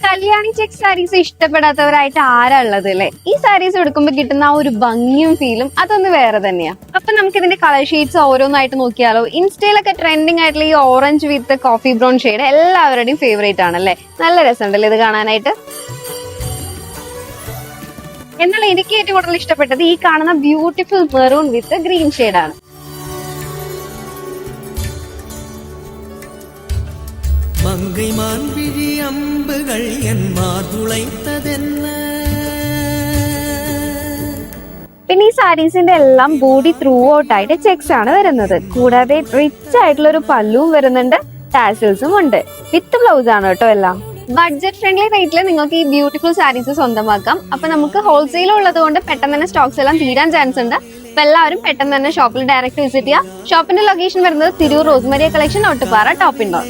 Kalyani check saris ഇഷ്ടപ്പെടാത്തവരായിട്ട് ആരാ ഉള്ളത് അല്ലെ? ഈ സാരീസ് എടുക്കുമ്പോൾ കിട്ടുന്ന ആ ഒരു ഭംഗിയും ഫീലും അതൊന്ന് വേറെ തന്നെയാ. അപ്പൊ നമുക്ക് ഇതിന്റെ കളർ ഷെയ്ഡ്സ് ഓരോന്നായിട്ട് നോക്കിയാലോ. ഇൻസ്റ്റയിലൊക്കെ ട്രെൻഡിങ് ആയിട്ടുള്ള ഈ ഓറഞ്ച് വിത്ത് കോഫി ബ്രൗൺ ഷെയ്ഡ് എല്ലാവരുടെയും ഫേവറേറ്റ് ആണല്ലേ. നല്ല രസമുണ്ടല്ലേ ഇത് കാണാനായിട്ട്. എന്നാൽ എനിക്ക് ഏറ്റവും കൂടുതൽ ഇഷ്ടപ്പെട്ടത് ഈ കാണുന്ന ബ്യൂട്ടിഫുൾ മെറൂൺ വിത്ത് ഗ്രീൻ ഷെയ്ഡാണ്. மங்கை மான்விழி அம்புகள் என் மாதுளைத்ததென்ன. പിന്നെ ഈ സാരീസിന്റെ എല്ലാം ബോഡി ത്രൂ ഔട്ട് ആയിട്ട് ചെക്സ് ആണ് വരുന്നത്. കൂടാതെ റിച്ച് ആയിട്ടുള്ള ഒരു പല്ലുവും വരുന്നുണ്ട്, ടാസിൽസും ഉണ്ട്. വിത്ത് ബ്ലൗസ് ആണ് കേട്ടോ എല്ലാം. ബഡ്ജറ്റ് ഫ്രണ്ട്ലി റേറ്റിൽ നിങ്ങൾക്ക് ഈ ബ്യൂട്ടിഫുൾ സാരീസ് സ്വന്തമാക്കാം. അപ്പൊ നമുക്ക് ഹോൾസെയിൽ ഉള്ളത് കൊണ്ട് പെട്ടെന്ന് തന്നെ സ്റ്റോക്സ് എല്ലാം തീരാൻ ചാൻസ് ഉണ്ട്. അപ്പൊ എല്ലാവരും പെട്ടെന്ന് തന്നെ ഷോപ്പിൽ ഡയറക്റ്റ് വിസിറ്റ് ചെയ്യുക. ഷോപ്പിന്റെ ലൊക്കേഷൻ വരുന്നത് Tirur Rosemaria collection, Ottupara, top indoor.